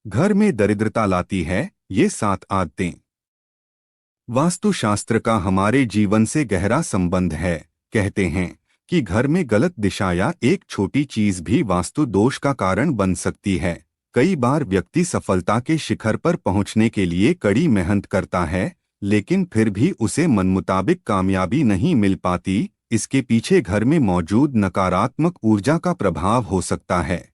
घर में दरिद्रता लाती है ये 7 आदतें। वास्तुशास्त्र का हमारे जीवन से गहरा संबंध है। कहते हैं कि घर में गलत दिशा या एक छोटी चीज भी वास्तु दोष का कारण बन सकती है। कई बार व्यक्ति सफलता के शिखर पर पहुंचने के लिए कड़ी मेहनत करता है, लेकिन फिर भी उसे मनमुताबिक कामयाबी नहीं मिल पाती। इसके पीछे घर में मौजूद नकारात्मक ऊर्जा का प्रभाव हो सकता है।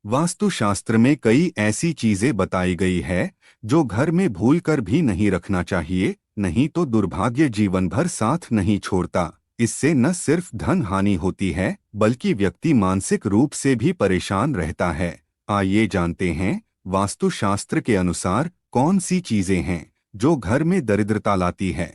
वास्तुशास्त्र में कई ऐसी चीजें बताई गई है जो घर में भूलकर भी नहीं रखना चाहिए, नहीं तो दुर्भाग्य जीवन भर साथ नहीं छोड़ता। इससे न सिर्फ धन हानि होती है, बल्कि व्यक्ति मानसिक रूप से भी परेशान रहता है। आइए जानते हैं वास्तुशास्त्र के अनुसार कौन सी चीजें हैं जो घर में दरिद्रता लाती है।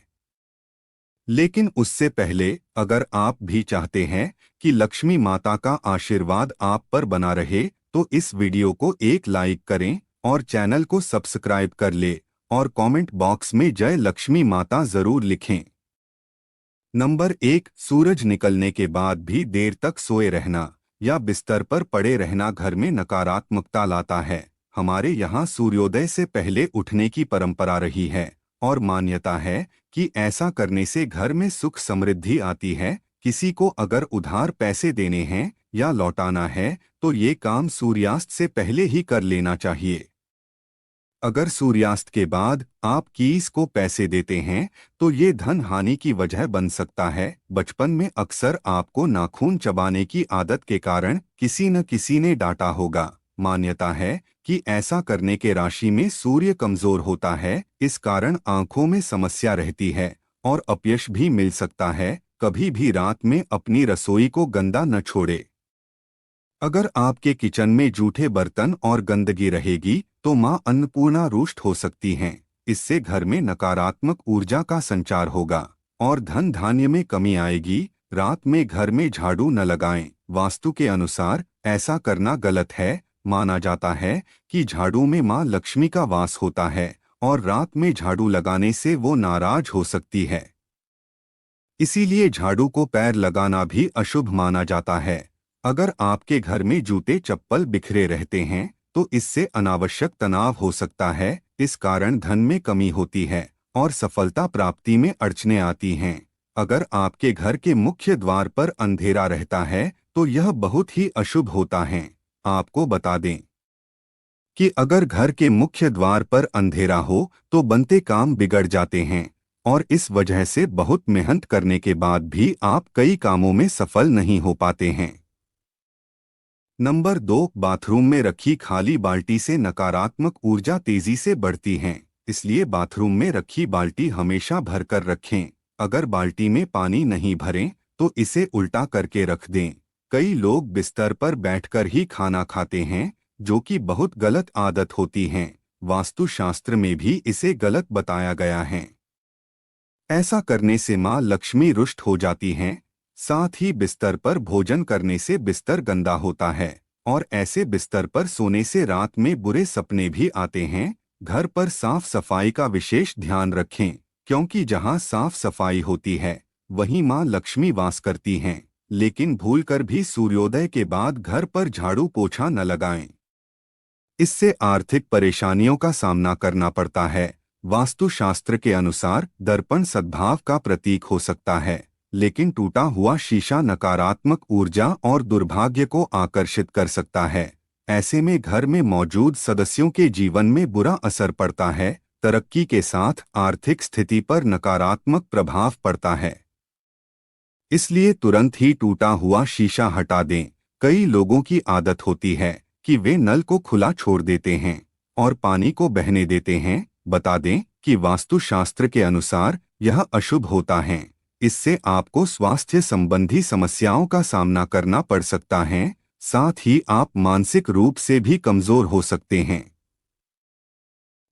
लेकिन उससे पहले, अगर आप भी चाहते हैं कि लक्ष्मी माता का आशीर्वाद आप पर बना रहे, तो इस वीडियो को एक लाइक करें और चैनल को सब्सक्राइब कर ले और कमेंट बॉक्स में जय लक्ष्मी माता जरूर लिखें। नंबर 1, सूरज निकलने के बाद भी देर तक सोए रहना या बिस्तर पर पड़े रहना घर में नकारात्मकता लाता है। हमारे यहाँ सूर्योदय से पहले उठने की परंपरा रही है और मान्यता है कि ऐसा करने से घर में सुख समृद्धि आती है। किसी को अगर उधार पैसे देने हैं या लौटाना है तो ये काम सूर्यास्त से पहले ही कर लेना चाहिए। अगर सूर्यास्त के बाद आप किसी को पैसे देते हैं तो ये धन हानि की वजह बन सकता है। बचपन में अक्सर आपको नाखून चबाने की आदत के कारण किसी न किसी ने डांटा होगा। मान्यता है कि ऐसा करने के राशि में सूर्य कमजोर होता है, इस कारण आंखों में समस्या रहती है और अपयश भी मिल सकता है। कभी भी रात में अपनी रसोई को गंदा न छोड़े। अगर आपके किचन में जूठे बर्तन और गंदगी रहेगी तो मां अन्नपूर्णा रुष्ट हो सकती हैं। इससे घर में नकारात्मक ऊर्जा का संचार होगा और धन धान्य में कमी आएगी। रात में घर में झाड़ू न लगाएं। वास्तु के अनुसार ऐसा करना गलत है। माना जाता है कि झाड़ू में मां लक्ष्मी का वास होता है और रात में झाड़ू लगाने से वो नाराज हो सकती है। इसीलिए झाड़ू को पैर लगाना भी अशुभ माना जाता है। अगर आपके घर में जूते चप्पल बिखरे रहते हैं तो इससे अनावश्यक तनाव हो सकता है। इस कारण धन में कमी होती है और सफलता प्राप्ति में अड़चनें आती हैं। अगर आपके घर के मुख्य द्वार पर अंधेरा रहता है तो यह बहुत ही अशुभ होता है। आपको बता दें कि अगर घर के मुख्य द्वार पर अंधेरा हो तो बनते काम बिगड़ जाते हैं और इस वजह से बहुत मेहनत करने के बाद भी आप कई कामों में सफल नहीं हो पाते हैं। नंबर 2, बाथरूम में रखी खाली बाल्टी से नकारात्मक ऊर्जा तेजी से बढ़ती है। इसलिए बाथरूम में रखी बाल्टी हमेशा भरकर रखें। अगर बाल्टी में पानी नहीं भरें तो इसे उल्टा करके रख दें। कई लोग बिस्तर पर बैठकर ही खाना खाते हैं, जो कि बहुत गलत आदत होती है। वास्तुशास्त्र में भी इसे गलत बताया गया है। ऐसा करने से मां लक्ष्मी रुष्ट हो जाती हैं। साथ ही बिस्तर पर भोजन करने से बिस्तर गंदा होता है और ऐसे बिस्तर पर सोने से रात में बुरे सपने भी आते हैं। घर पर साफ सफाई का विशेष ध्यान रखें, क्योंकि जहां साफ सफाई होती है वहीं मां लक्ष्मी वास करती हैं। लेकिन भूलकर भी सूर्योदय के बाद घर पर झाड़ू पोछा न लगाएं। इससे आर्थिक परेशानियों का सामना करना पड़ता है। वास्तुशास्त्र के अनुसार दर्पण सद्भाव का प्रतीक हो सकता है, लेकिन टूटा हुआ शीशा नकारात्मक ऊर्जा और दुर्भाग्य को आकर्षित कर सकता है। ऐसे में घर में मौजूद सदस्यों के जीवन में बुरा असर पड़ता है। तरक्की के साथ आर्थिक स्थिति पर नकारात्मक प्रभाव पड़ता है। इसलिए तुरंत ही टूटा हुआ शीशा हटा दें। कई लोगों की आदत होती है कि वे नल को खुला छोड़ देते हैं और पानी को बहने देते हैं। बता दें कि वास्तुशास्त्र के अनुसार यह अशुभ होता है। इससे आपको स्वास्थ्य संबंधी समस्याओं का सामना करना पड़ सकता है। साथ ही आप मानसिक रूप से भी कमजोर हो सकते हैं।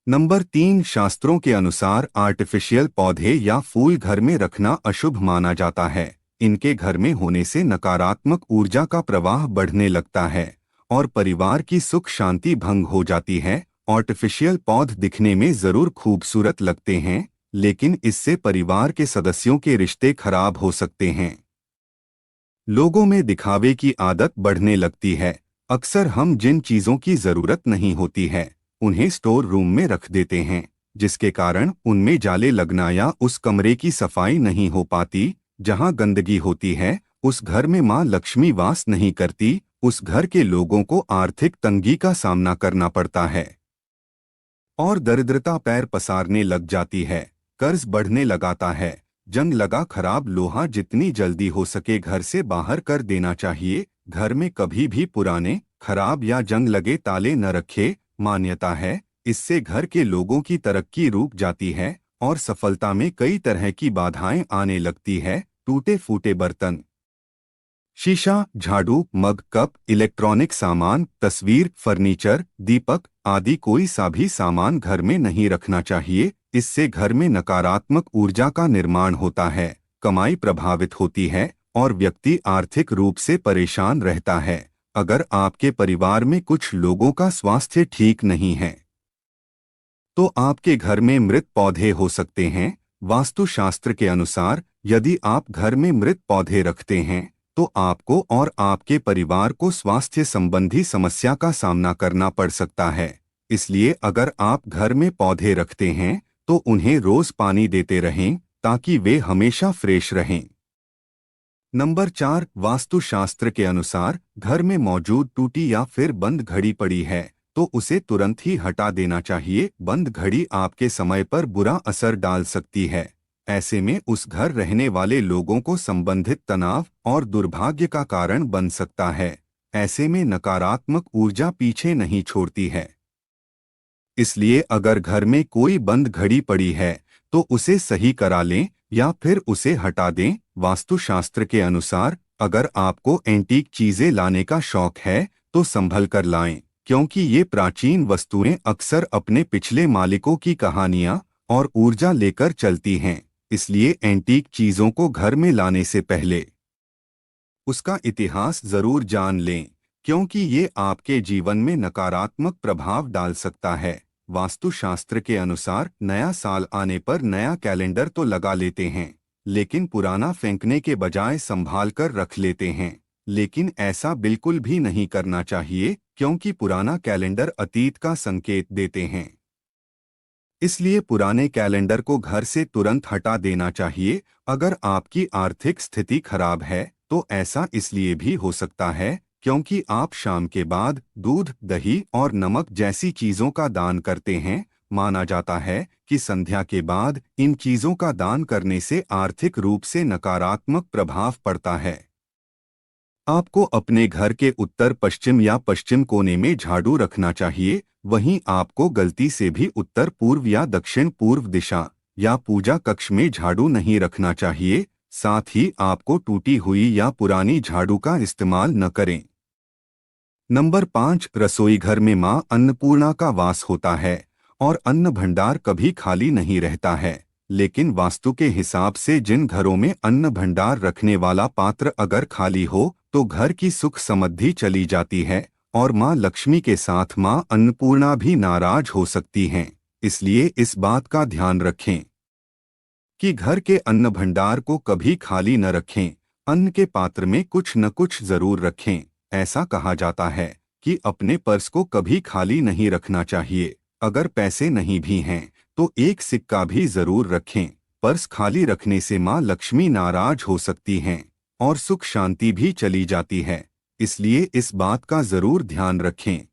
नंबर 3, शास्त्रों के अनुसार आर्टिफिशियल पौधे या फूल घर में रखना अशुभ माना जाता है। इनके घर में होने से नकारात्मक ऊर्जा का प्रवाह बढ़ने लगता है और परिवार की सुख शांति भंग हो जाती है। आर्टिफिशियल पौध दिखने में जरूर खूबसूरत लगते हैं, लेकिन इससे परिवार के सदस्यों के रिश्ते खराब हो सकते हैं। लोगों में दिखावे की आदत बढ़ने लगती है अक्सर हम जिन चीजों की जरूरत नहीं होती है उन्हें स्टोर रूम में रख देते हैं, जिसके कारण उनमें जाले लगना या उस कमरे की सफाई नहीं हो पाती। जहां गंदगी होती है उस घर में मां लक्ष्मी वास नहीं करती, उस घर के लोगों को आर्थिक तंगी का सामना करना पड़ता है और दरिद्रता पैर पसारने लग जाती है। कर्ज बढ़ने लगाता है। जंग लगा खराब लोहा जितनी जल्दी हो सके घर से बाहर कर देना चाहिए। घर में कभी भी पुराने, खराब या जंग लगे ताले न रखे। मान्यता है इससे घर के लोगों की तरक्की रुक जाती है और सफलता में कई तरह की बाधाएं आने लगती है। टूटे फूटे बर्तन, शीशा, झाड़ू, मग, कप, इलेक्ट्रॉनिक सामान, तस्वीर, फर्नीचर, दीपक आदि कोई सा भी सामान घर में नहीं रखना चाहिए। इससे घर में नकारात्मक ऊर्जा का निर्माण होता है, कमाई प्रभावित होती है और व्यक्ति आर्थिक रूप से परेशान रहता है। अगर आपके परिवार में कुछ लोगों का स्वास्थ्य ठीक नहीं है तो आपके घर में मृत पौधे हो सकते हैं। वास्तुशास्त्र के अनुसार यदि आप घर में मृत पौधे रखते हैं तो आपको और आपके परिवार को स्वास्थ्य संबंधी समस्या का सामना करना पड़ सकता है। इसलिए अगर आप घर में पौधे रखते हैं तो उन्हें रोज पानी देते रहें ताकि वे हमेशा फ्रेश रहें। नंबर 4, वास्तुशास्त्र के अनुसार घर में मौजूद टूटी या फिर बंद घड़ी पड़ी है तो उसे तुरंत ही हटा देना चाहिए। बंद घड़ी आपके समय पर बुरा असर डाल सकती है। ऐसे में उस घर रहने वाले लोगों को संबंधित तनाव और दुर्भाग्य का कारण बन सकता है। ऐसे में नकारात्मक ऊर्जा पीछे नहीं छोड़ती है। इसलिए अगर घर में कोई बंद घड़ी पड़ी है तो उसे सही करा लें या फिर उसे हटा दें। वास्तुशास्त्र के अनुसार अगर आपको एंटीक चीजें लाने का शौक है तो संभल कर लाएं, क्योंकि ये प्राचीन वस्तुएं अक्सर अपने पिछले मालिकों की कहानियां और ऊर्जा लेकर चलती हैं। इसलिए एंटीक चीजों को घर में लाने से पहले उसका इतिहास जरूर जान लें, क्योंकि ये आपके जीवन में नकारात्मक प्रभाव डाल सकता है। वास्तुशास्त्र के अनुसार नया साल आने पर नया कैलेंडर तो लगा लेते हैं, लेकिन पुराना फेंकने के बजाय संभाल कर रख लेते हैं। लेकिन ऐसा बिल्कुल भी नहीं करना चाहिए, क्योंकि पुराना कैलेंडर अतीत का संकेत देते हैं। इसलिए पुराने कैलेंडर को घर से तुरंत हटा देना चाहिए। अगर आपकी आर्थिक स्थिति खराब है तो ऐसा इसलिए भी हो सकता है क्योंकि आप शाम के बाद दूध, दही और नमक जैसी चीजों का दान करते हैं। माना जाता है कि संध्या के बाद इन चीजों का दान करने से आर्थिक रूप से नकारात्मक प्रभाव पड़ता है। आपको अपने घर के उत्तर पश्चिम या पश्चिम कोने में झाड़ू रखना चाहिए। वहीं आपको गलती से भी उत्तर पूर्व या दक्षिण पूर्व दिशा या पूजा कक्ष में झाड़ू नहीं रखना चाहिए। साथ ही आपको टूटी हुई या पुरानी झाड़ू का इस्तेमाल न करें। नंबर 5, रसोई घर में मां अन्नपूर्णा का वास होता है और अन्न भंडार कभी खाली नहीं रहता है। लेकिन वास्तु के हिसाब से जिन घरों में अन्न भंडार रखने वाला पात्र अगर खाली हो तो घर की सुख समृद्धि चली जाती है और मां लक्ष्मी के साथ मां अन्नपूर्णा भी नाराज हो सकती हैं। इसलिए इस बात का ध्यान रखें कि घर के अन्न भंडार को कभी खाली न रखें। अन्न के पात्र में कुछ न कुछ जरूर रखें। ऐसा कहा जाता है कि अपने पर्स को कभी खाली नहीं रखना चाहिए। अगर पैसे नहीं भी हैं तो एक सिक्का भी जरूर रखें। पर्स खाली रखने से मां लक्ष्मी नाराज हो सकती हैं और सुख शांति भी चली जाती है। इसलिए इस बात का जरूर ध्यान रखें।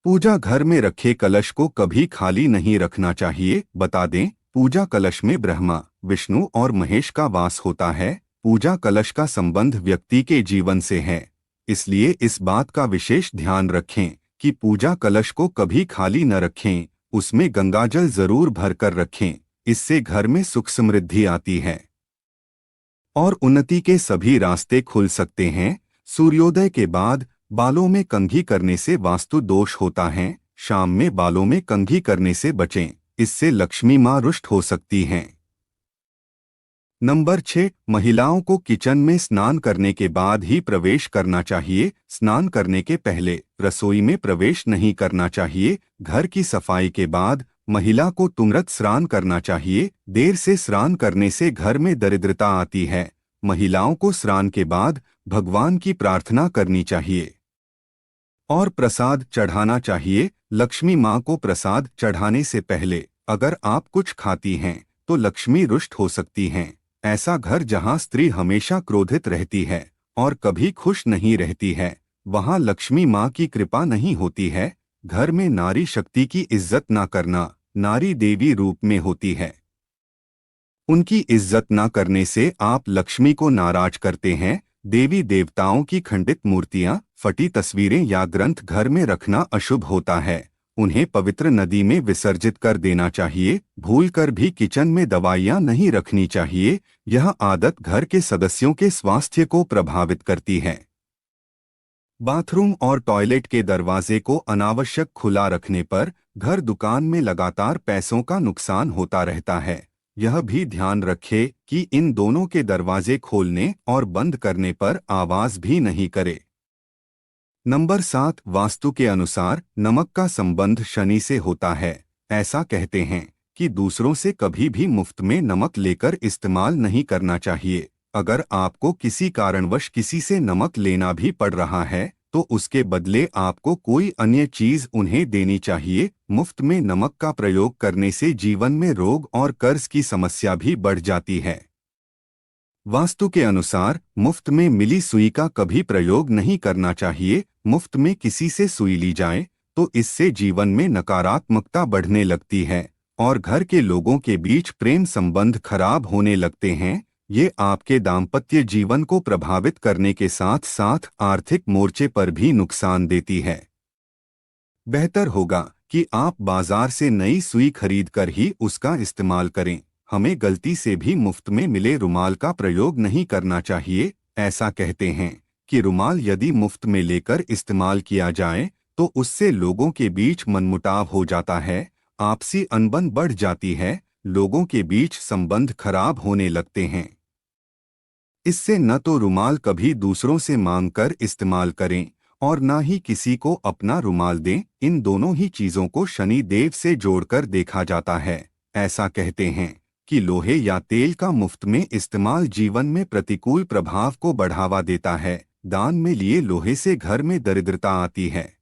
पूजा घर में रखे कलश को कभी खाली नहीं रखना चाहिए। बता दें, पूजा कलश में ब्रह्मा, विष्णु और महेश का वास होता है। पूजा कलश का संबंध व्यक्ति के जीवन से है। इसलिए इस बात का विशेष ध्यान रखें कि पूजा कलश को कभी खाली न रखें। उसमें गंगाजल जरूर भरकर रखें। इससे घर में सुख समृद्धि आती है और उन्नति के सभी रास्ते खुल सकते हैं। सूर्योदय के बाद बालों में कंघी करने से वास्तु दोष होता है। शाम में बालों में कंघी करने से बचें, इससे लक्ष्मी मां रुष्ट हो सकती हैं। नंबर 6, महिलाओं को किचन में स्नान करने के बाद ही प्रवेश करना चाहिए। स्नान करने के पहले रसोई में प्रवेश नहीं करना चाहिए। घर की सफाई के बाद महिला को तुरंत स्नान करना चाहिए। देर से स्नान करने से घर में दरिद्रता आती है। महिलाओं को स्नान के बाद भगवान की प्रार्थना करनी चाहिए। और प्रसाद चढ़ाना चाहिए। लक्ष्मी माँ को प्रसाद चढ़ाने से पहले अगर आप कुछ खाती हैं तो लक्ष्मी रुष्ट हो सकती हैं। ऐसा घर जहाँ स्त्री हमेशा क्रोधित रहती है और कभी खुश नहीं रहती है, वहाँ लक्ष्मी माँ की कृपा नहीं होती है। घर में नारी शक्ति की इज्जत न करना, नारी देवी रूप में होती है, उनकी इज्जत न करने से आप लक्ष्मी को नाराज करते हैं। देवी देवताओं की खंडित मूर्तियां, फटी तस्वीरें या ग्रंथ घर में रखना अशुभ होता है। उन्हें पवित्र नदी में विसर्जित कर देना चाहिए। भूलकर भी किचन में दवाइयां नहीं रखनी चाहिए। यह आदत घर के सदस्यों के स्वास्थ्य को प्रभावित करती है। बाथरूम और टॉयलेट के दरवाजे को अनावश्यक खुला रखने पर घर दुकान में लगातार पैसों का नुकसान होता रहता है। यह भी ध्यान रखें कि इन दोनों के दरवाजे खोलने और बंद करने पर आवाज भी नहीं करे। नंबर 7, वास्तु के अनुसार नमक का संबंध शनि से होता है। ऐसा कहते हैं कि दूसरों से कभी भी मुफ्त में नमक लेकर इस्तेमाल नहीं करना चाहिए। अगर आपको किसी कारणवश किसी से नमक लेना भी पड़ रहा है तो उसके बदले आपको कोई अन्य चीज उन्हें देनी चाहिए। मुफ्त में नमक का प्रयोग करने से जीवन में रोग और कर्ज की समस्या भी बढ़ जाती है। वास्तु के अनुसार मुफ्त में मिली सुई का कभी प्रयोग नहीं करना चाहिए। मुफ्त में किसी से सुई ली जाए तो इससे जीवन में नकारात्मकता बढ़ने लगती है और घर के लोगों के बीच प्रेम संबंध खराब होने लगते हैं। ये आपके दाम्पत्य जीवन को प्रभावित करने के साथ साथ आर्थिक मोर्चे पर भी नुकसान देती है। बेहतर होगा कि आप बाजार से नई सुई खरीदकर ही उसका इस्तेमाल करें। हमें गलती से भी मुफ्त में मिले रुमाल का प्रयोग नहीं करना चाहिए। ऐसा कहते हैं कि रुमाल यदि मुफ्त में लेकर इस्तेमाल किया जाए तो उससे लोगों के बीच मनमुटाव हो जाता है, आपसी अनबन बढ़ जाती है, लोगों के बीच संबंध खराब होने लगते हैं। इससे न तो रुमाल कभी दूसरों से मांगकर इस्तेमाल करें और न ही किसी को अपना रुमाल दें। इन दोनों ही चीजों को शनि देव से जोड़कर देखा जाता है। ऐसा कहते हैं कि लोहे या तेल का मुफ्त में इस्तेमाल जीवन में प्रतिकूल प्रभाव को बढ़ावा देता है। दान में लिए लोहे से घर में दरिद्रता आती है,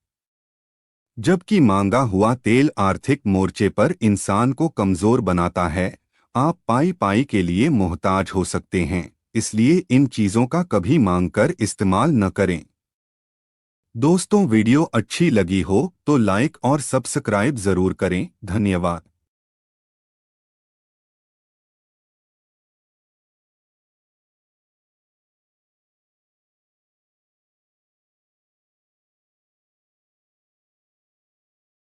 जबकि मांगा हुआ तेल आर्थिक मोर्चे पर इंसान को कमजोर बनाता है। आप पाई पाई के लिए मोहताज हो सकते हैं, इसलिए इन चीजों का कभी मांगकर इस्तेमाल न करें। दोस्तों, वीडियो अच्छी लगी हो तो लाइक और सब्सक्राइब जरूर करें। धन्यवाद।